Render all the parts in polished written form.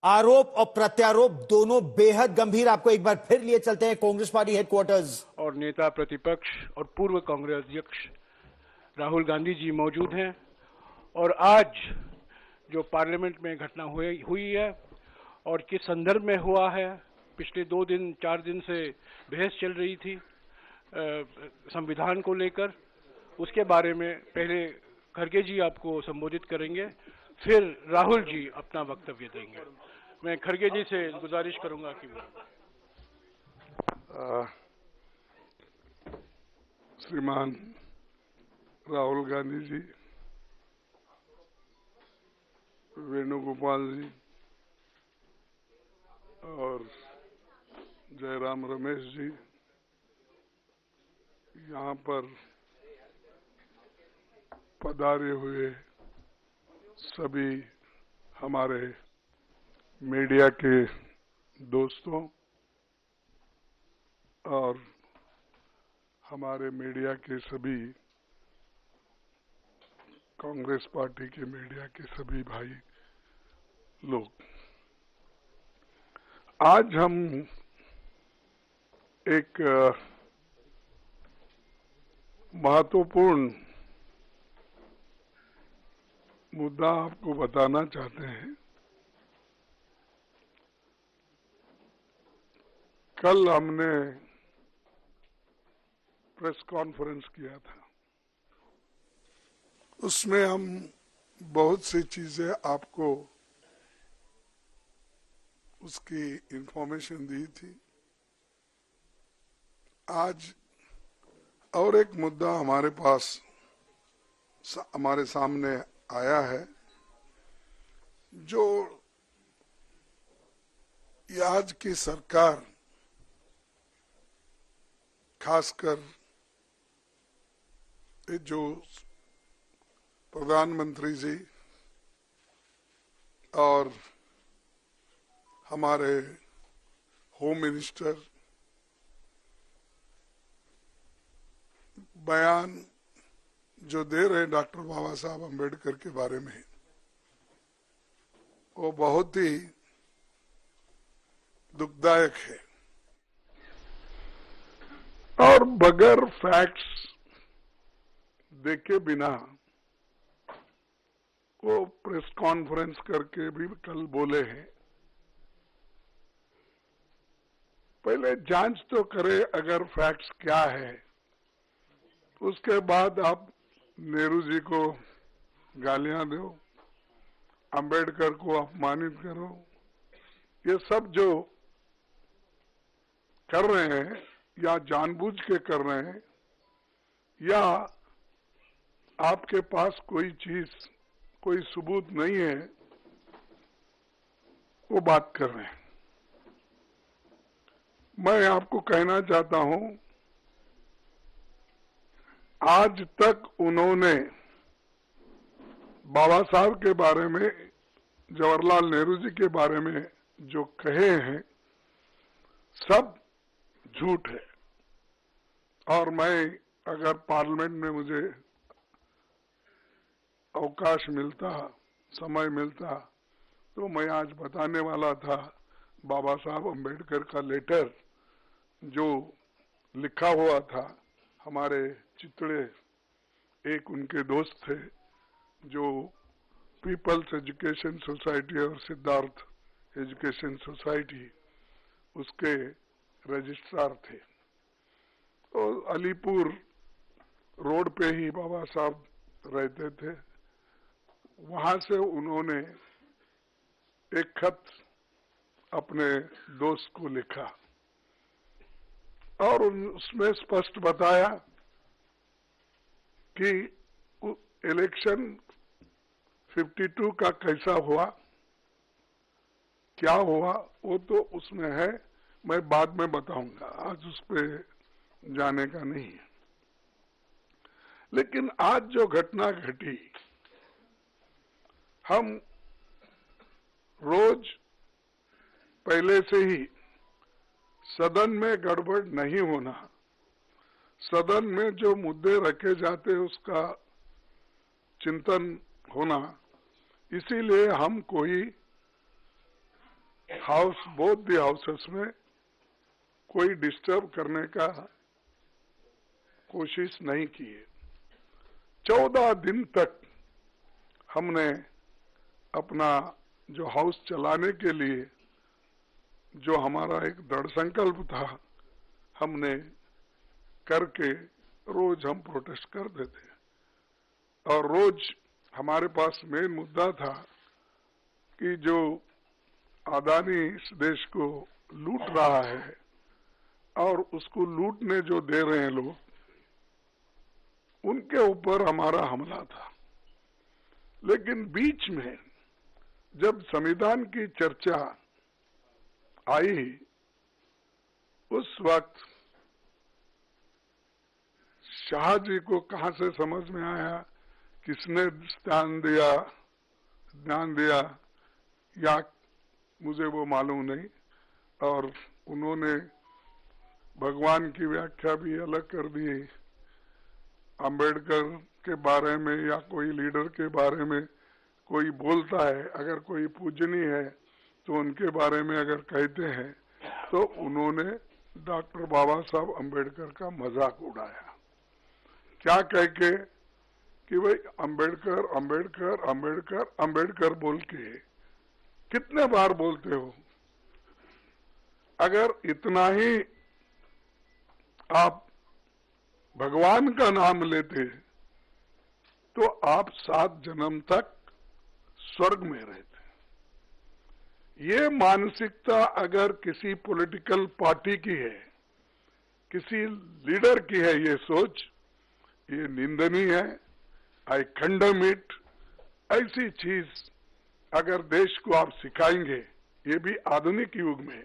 आरोप और प्रत्यारोप दोनों बेहद गंभीर। आपको एक बार फिर लिए चलते हैं कांग्रेस पार्टी हेडक्वार्टर्स। और नेता प्रतिपक्ष और पूर्व कांग्रेस अध्यक्ष राहुल गांधी जी मौजूद हैं। और आज जो पार्लियामेंट में घटना हुई है और किस संदर्भ में हुआ है, पिछले 4 दिन से बहस चल रही थी संविधान को लेकर, उसके बारे में पहले खड़गे जी आपको संबोधित करेंगे, फिर राहुल जी अपना वक्तव्य देंगे। मैं खड़गे जी से गुजारिश करूंगा कि श्रीमान राहुल गांधी जी, वेणुगोपाल जी और जयराम रमेश जी, यहाँ पर पधारे हुए सभी हमारे मीडिया के दोस्तों और हमारे मीडिया के सभी कांग्रेस पार्टी के मीडिया के सभी भाई लोग, आज हम एक महत्वपूर्ण मुद्दा आपको बताना चाहते हैं। कल हमने प्रेस कॉन्फ्रेंस किया था, उसमें हम बहुत सी चीजें आपको उसकी इंफॉर्मेशन दी थी। आज और एक मुद्दा हमारे सामने आया है, जो आज की सरकार, खासकर जो प्रधानमंत्री जी और हमारे होम मिनिस्टर बयान जो दे रहे हैं डॉक्टर बाबा साहब अम्बेडकर के बारे में, वो बहुत ही दुखदायक है और बगैर फैक्ट्स देखे बिना वो प्रेस कॉन्फ्रेंस करके भी कल बोले हैं। पहले जांच तो करे अगर फैक्ट्स क्या है, उसके बाद आप नेहरू जी को गालियां दो, अंबेडकर को अपमानित करो। ये सब जो कर रहे हैं या जानबूझ के कर रहे हैं या आपके पास कोई सबूत नहीं है, वो बात कर रहे हैं। मैं आपको कहना चाहता हूं, आज तक उन्होंने बाबा साहब के बारे में, जवाहरलाल नेहरू जी के बारे में जो कहे हैं, सब झूठ है। और मैं अगर पार्लियामेंट में मुझे अवकाश मिलता, समय मिलता, तो मैं आज बताने वाला था बाबा साहब अम्बेडकर का लेटर जो लिखा हुआ था। हमारे चितड़े एक उनके दोस्त थे जो पीपल्स एजुकेशन सोसाइटी और सिद्धार्थ एजुकेशन सोसाइटी, उसके रजिस्ट्रार थे। और अलीपुर रोड पे ही बाबा साहब रहते थे। वहां से उन्होंने एक खत अपने दोस्त को लिखा और उसमें स्पष्ट बताया कि इलेक्शन 52 का कैसा हुआ, क्या हुआ, वो तो उसमें है, मैं बाद में बताऊंगा, आज उस पर जाने का नहीं है। लेकिन आज जो घटना घटी, हम रोज पहले से ही सदन में गड़बड़ नहीं होना, सदन में जो मुद्दे रखे जाते उसका चिंतन होना, इसीलिए हम कोई हाउस, बोथ दी हाउसेस में कोई डिस्टर्ब करने का कोशिश नहीं की है। 14 दिन तक हमने अपना जो हाउस चलाने के लिए जो हमारा एक दृढ़ संकल्प था, हमने करके रोज हम प्रोटेस्ट करते थे। और रोज हमारे पास मेन मुद्दा था कि जो अदानी इस देश को लूट रहा है और उसको लूटने जो दे रहे हैं लोग, उनके ऊपर हमारा हमला था। लेकिन बीच में जब संविधान की चर्चा आई, उस वक्त शाह जी को कहां से समझ में आया, किसने ध्यान दिया या मुझे वो मालूम नहीं, और उन्होंने भगवान की व्याख्या भी अलग कर दी। अंबेडकर के बारे में या कोई लीडर के बारे में कोई बोलता है, अगर कोई पूजनीय है तो उनके बारे में अगर कहते हैं तो उन्होंने डॉक्टर बाबा साहब अंबेडकर का मजाक उड़ाया। क्या कह के कि भाई अंबेडकर अंबेडकर अंबेडकर अंबेडकर बोल के कितने बार बोलते हो? अगर इतना ही आप भगवान का नाम लेते तो आप 7 जन्म तक स्वर्ग में रहते। ये मानसिकता अगर किसी पॉलिटिकल पार्टी की है, किसी लीडर की है, ये सोच, ये निंदनीय है। आई कंडेम इट। ऐसी चीज अगर देश को आप सिखाएंगे, ये भी आधुनिक युग में,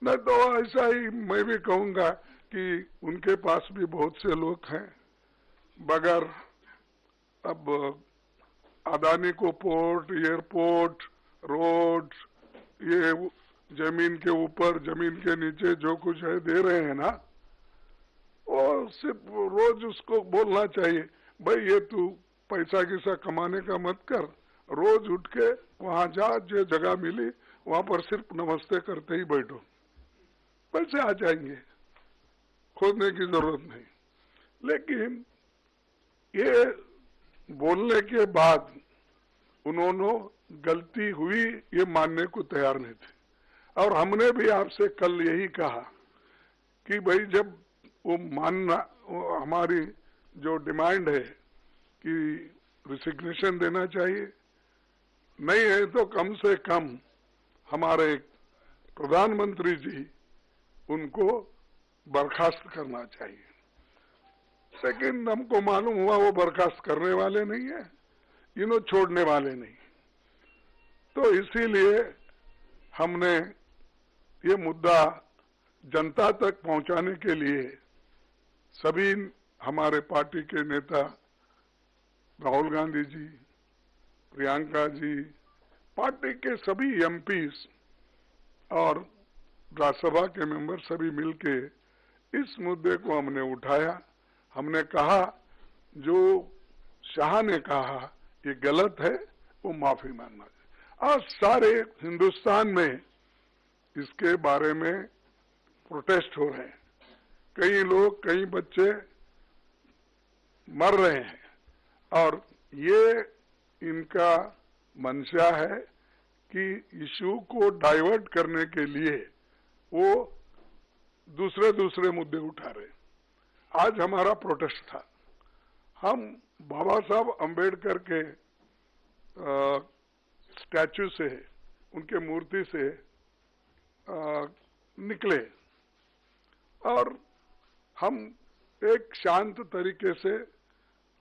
नहीं तो ऐसा ही मैं भी कहूंगा कि उनके पास भी बहुत से लोग हैं, बगैर अब अदानी को पोर्ट, एयरपोर्ट, रोड, ये जमीन के ऊपर जमीन के नीचे जो कुछ है दे रहे हैं ना, और सिर्फ रोज उसको बोलना चाहिए, भाई ये तू पैसा किसा कमाने का मत कर, रोज उठ के वहां जा, जो जगह मिली वहां पर सिर्फ नमस्ते करते ही बैठो, पैसे आ जाएंगे, खोदने की जरूरत नहीं। लेकिन ये बोलने के बाद उन्होंने गलती हुई ये मानने को तैयार नहीं थे। और हमने भी आपसे कल यही कहा कि भाई जब वो मानना, वो हमारी जो डिमांड है कि रिसिग्नेशन देना चाहिए, नहीं है तो कम से कम हमारे प्रधानमंत्री जी उनको बर्खास्त करना चाहिए। लेकिन हमको मालूम हुआ वो बर्खास्त करने वाले नहीं है, इन्हों छोड़ने वाले नहीं। तो इसीलिए हमने ये मुद्दा जनता तक पहुंचाने के लिए सभी हमारे पार्टी के नेता राहुल गांधी जी, प्रियंका जी, पार्टी के सभी एमपीज और राज्यसभा के मेंबर सभी मिलके इस मुद्दे को हमने उठाया। हमने कहा जो शाह ने कहा ये गलत है, वो माफी मांगना चाहिए। आज सारे हिंदुस्तान में इसके बारे में प्रोटेस्ट हो रहे हैं, कई लोग, कई बच्चे मर रहे हैं, और ये इनका मंशा है कि इशू को डाइवर्ट करने के लिए वो दूसरे मुद्दे उठा रहे। आज हमारा प्रोटेस्ट था, हम बाबा साहब अंबेडकर के स्टैचू से, उनके मूर्ति से निकले और हम एक शांत तरीके से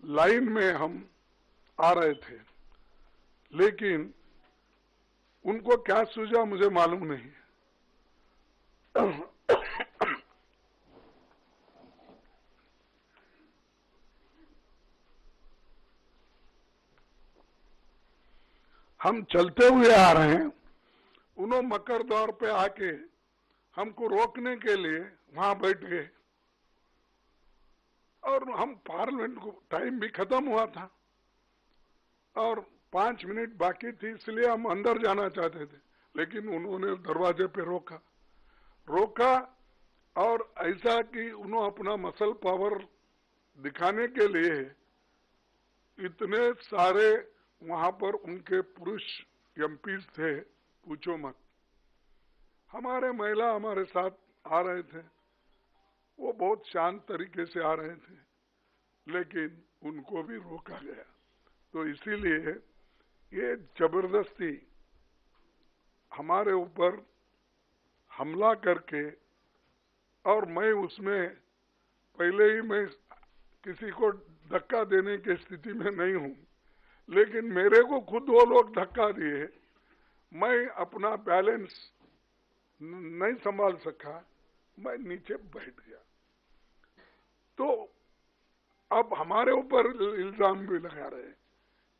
लाइन में हम आ रहे थे, लेकिन उनको क्या सूझा मुझे मालूम नहीं। हम चलते हुए आ रहे हैं, उन्होंने मकर दौर पे आके हमको रोकने के लिए वहां बैठ गए, और हम पार्लियामेंट को टाइम भी खत्म हुआ था और 5 मिनट बाकी थी, इसलिए हम अंदर जाना चाहते थे। लेकिन उन्होंने दरवाजे पे रोका और ऐसा कि उन्होंने अपना मसल पावर दिखाने के लिए इतने सारे वहां पर उनके पुरुष एमपीज थे, पूछो मत। हमारे महिला हमारे साथ आ रहे थे, वो बहुत शांत तरीके से आ रहे थे, लेकिन उनको भी रोका गया। तो इसीलिए ये जबरदस्ती हमारे ऊपर हमला करके, और मैं उसमें पहले ही मैं किसी को धक्का देने की स्थिति में नहीं हूं, लेकिन मेरे को खुद वो लोग धक्का दिए, मैं अपना बैलेंस नहीं संभाल सका, मैं नीचे बैठ गया। तो अब हमारे ऊपर इल्जाम भी लगा रहे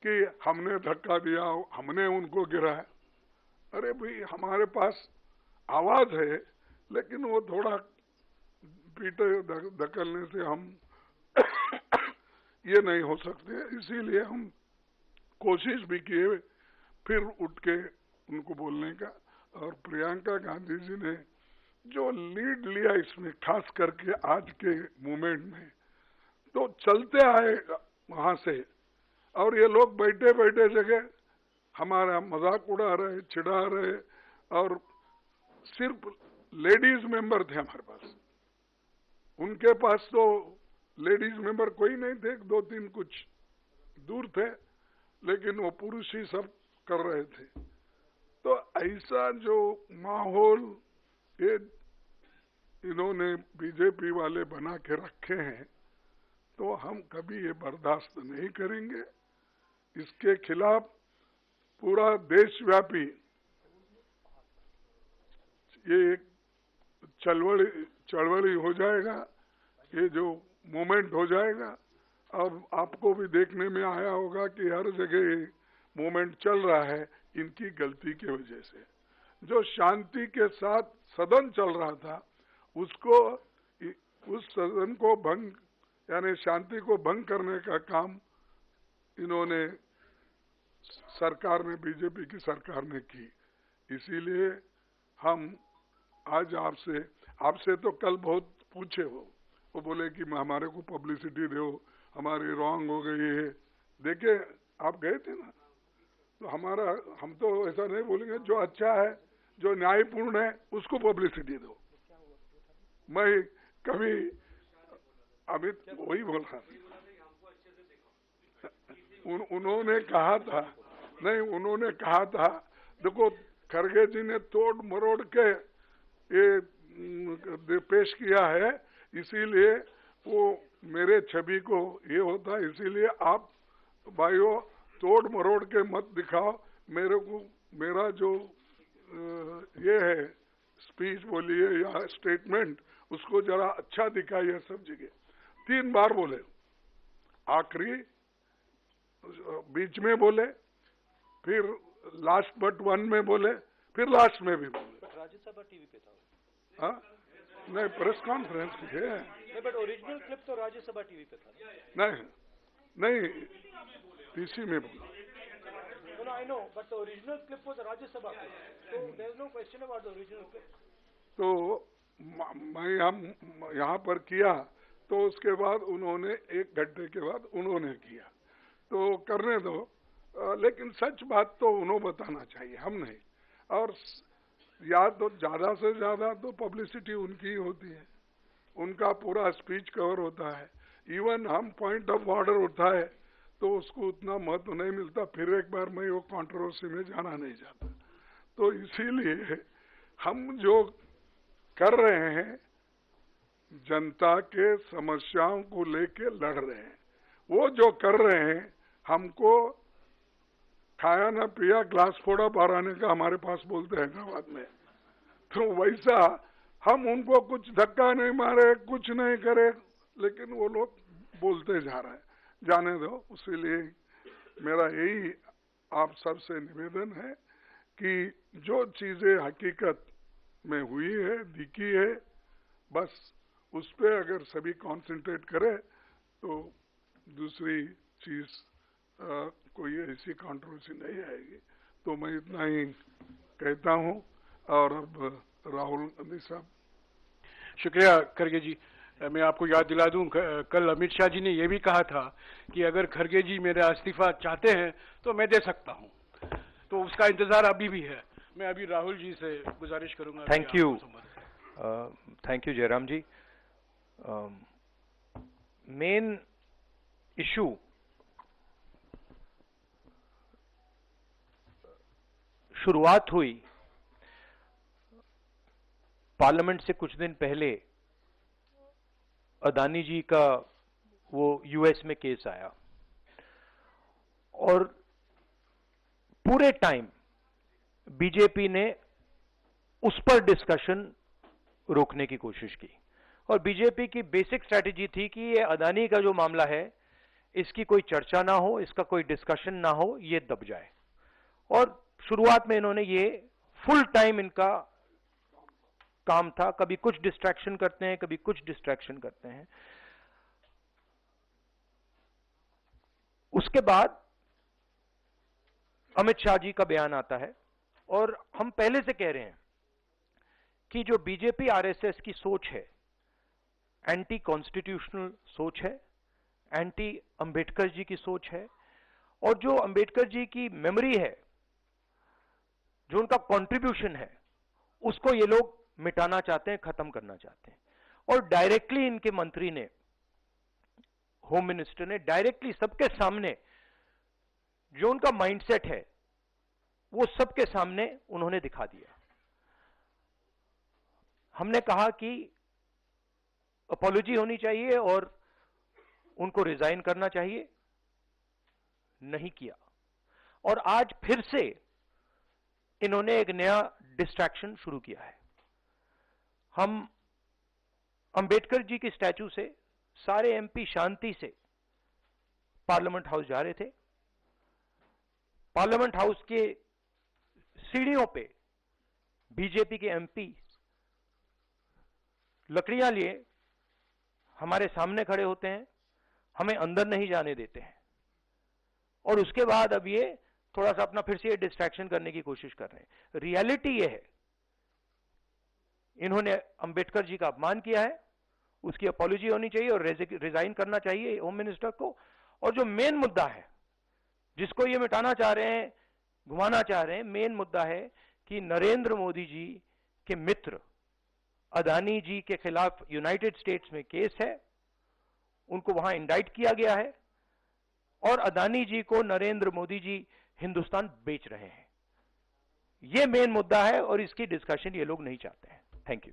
कि हमने धक्का दिया, हमने उनको गिराया। अरे भाई, हमारे पास आवाज है, लेकिन वो थोड़ा पीटे धकलने से हम ये नहीं हो सकते। इसीलिए हम कोशिश भी किए फिर उठ के उनको बोलने का। और प्रियंका गांधी जी ने जो लीड लिया इसमें, खास करके आज के मूवमेंट में, तो चलते आए वहां से, और ये लोग बैठे बैठे जगह हमारा मजाक उड़ा रहे, चिढ़ा रहे, और सिर्फ लेडीज मेंबर थे हमारे पास। उनके पास तो लेडीज मेंबर कोई नहीं थे, 2-3 कुछ दूर थे, लेकिन वो पुरुष ही सब कर रहे थे। तो ऐसा जो माहौल ये इन्होंने बीजेपी वाले बना के रखे हैं, तो हम कभी ये बर्दाश्त नहीं करेंगे। इसके खिलाफ पूरा देशव्यापी ये एक चळवळी हो जाएगा, ये जो मूवमेंट हो जाएगा। और आपको भी देखने में आया होगा कि हर जगह मूवमेंट चल रहा है इनकी गलती की वजह से। जो शांति के साथ सदन चल रहा था, उसको, उस सदन को भंग, यानी शांति को भंग करने का काम इन्होंने, सरकार ने, बीजेपी की सरकार ने की। इसीलिए हम आज आपसे तो कल बहुत पूछे हो, वो बोले कि हमारे को पब्लिसिटी दो, हमारी रॉन्ग हो गई है। देखिए, आप गए थे ना, तो हम तो ऐसा नहीं बोलेंगे। जो अच्छा है, जो न्यायपूर्ण है, उसको पब्लिसिटी दो। मैं कभी अमित वही बोल रहा था, उन्होंने कहा था, नहीं, उन्होंने कहा था, देखो खरगे जी ने तोड़ मरोड़ के ये पेश किया है, इसीलिए वो मेरे छवि को ये होता, इसीलिए आप भाइयों तोड़ मरोड़ के मत दिखाओ मेरे को। मेरा जो ये है स्पीच बोलिए या स्टेटमेंट, उसको जरा अच्छा दिखाइए सब जगह। 3 बार बोले, आखिरी, बीच में बोले, फिर लास्ट बट वन में बोले, फिर लास्ट में भी बोले। राज्यसभा टीवी पे था। हाँ, नहीं, प्रेस कॉन्फ्रेंस है। नहीं, बट ओरिजिनल क्लिप तो राज्यसभा टीवी पे था। नहीं, पीसी में बोला। No, I know, but the original clip was a Rajya Sabha clip. So there is no question about the original clip. तो मैं हम यहाँ पर किया, तो उसके बाद उन्होंने 1 घंटे के बाद उन्होंने किया, तो करने दो। लेकिन सच बात तो उन्होंने बताना चाहिए, हम नहीं। और या तो ज्यादा से ज्यादा तो पब्लिसिटी उनकी ही होती है, उनका पूरा स्पीच कवर होता है। इवन हम पॉइंट ऑफ ऑर्डर उठाए तो उसको उतना महत्व नहीं मिलता। फिर एक बार मैं वो कंट्रोवर्सी में जाना नहीं चाहता। तो इसीलिए हम जो कर रहे हैं, जनता के समस्याओं को लेके लड़ रहे हैं। वो जो कर रहे हैं, हमको खाया ना पिया ग्लास फोड़ा बाराने का हमारे पास बोलते हैं हैदराबाद में, तो वैसा हम उनको कुछ धक्का नहीं मारे, कुछ नहीं करे, लेकिन वो लोग बोलते जा रहे हैं। जाने दो। इसीलिए मेरा यही आप सबसे निवेदन है कि जो चीजें हकीकत में हुई है, दिखी है, बस उस पे अगर सभी कंसंट्रेट करें तो दूसरी चीज कोई ऐसी कंट्रोवर्सी नहीं आएगी। तो मैं इतना ही कहता हूं। और अब राहुल गांधी साहब। शुक्रिया खड़गे जी। मैं आपको याद दिला दूं, कल अमित शाह जी ने यह भी कहा था कि अगर खड़गे जी मेरा इस्तीफा चाहते हैं तो मैं दे सकता हूं, तो उसका इंतजार अभी भी है। मैं अभी राहुल जी से गुजारिश करूंगा। Thank you Jairam ji. Main issue शुरुआत हुई पार्लियामेंट से कुछ दिन पहले, अदानी जी का वो यूएस में केस आया और पूरे टाइम बीजेपी ने उस पर डिस्कशन रोकने की कोशिश की। और बीजेपी की बेसिक स्ट्रैटेजी थी कि ये अदानी का जो मामला है इसकी कोई चर्चा ना हो, इसका कोई डिस्कशन ना हो, ये दब जाए। और शुरुआत में इन्होंने ये फुल टाइम इनका काम था, कभी कुछ डिस्ट्रैक्शन करते हैं, कभी कुछ डिस्ट्रैक्शन करते हैं। उसके बाद अमित शाह जी का बयान आता है और हम पहले से कह रहे हैं कि जो बीजेपी आरएसएस की सोच है, एंटी कॉन्स्टिट्यूशनल सोच है, एंटी अंबेडकर जी की सोच है, और जो अंबेडकर जी की मेमोरी है, जो उनका कंट्रीब्यूशन है, उसको ये लोग मिटाना चाहते हैं, खत्म करना चाहते हैं। और डायरेक्टली इनके मंत्री ने, होम मिनिस्टर ने डायरेक्टली सबके सामने जो उनका माइंडसेट है वो सबके सामने उन्होंने दिखा दिया। हमने कहा कि अपॉलॉजी होनी चाहिए और उनको रिजाइन करना चाहिए, नहीं किया। और आज फिर से इन्होंने एक नया डिस्ट्रैक्शन शुरू किया है। हम अंबेडकर जी की स्टैचू से सारे एमपी शांति से पार्लियामेंट हाउस जा रहे थे। पार्लियामेंट हाउस के सीढ़ियों पे बीजेपी के एमपी लकड़ियां लिए हमारे सामने खड़े होते हैं, हमें अंदर नहीं जाने देते हैं। और उसके बाद अब ये थोड़ा सा अपना फिर से डिस्ट्रैक्शन करने की कोशिश कर रहे हैं। रियलिटी ये है, इन्होंने अंबेडकर जी का अपमान किया है, उसकी अपॉलॉजी होनी चाहिए और रिजाइन करना चाहिए होम मिनिस्टर को। और जो मेन मुद्दा है जिसको ये मिटाना चाह रहे हैं, घुमाना चाह रहे हैं, मेन मुद्दा है कि नरेंद्र मोदी जी के मित्र अदानी जी के खिलाफ यूनाइटेड स्टेट्स में केस है, उनको वहां इंडाइट किया गया है और अदानी जी को नरेंद्र मोदी जी हिंदुस्तान बेच रहे हैं। यह मेन मुद्दा है और इसकी डिस्कशन ये लोग नहीं चाहते हैं। Thank you.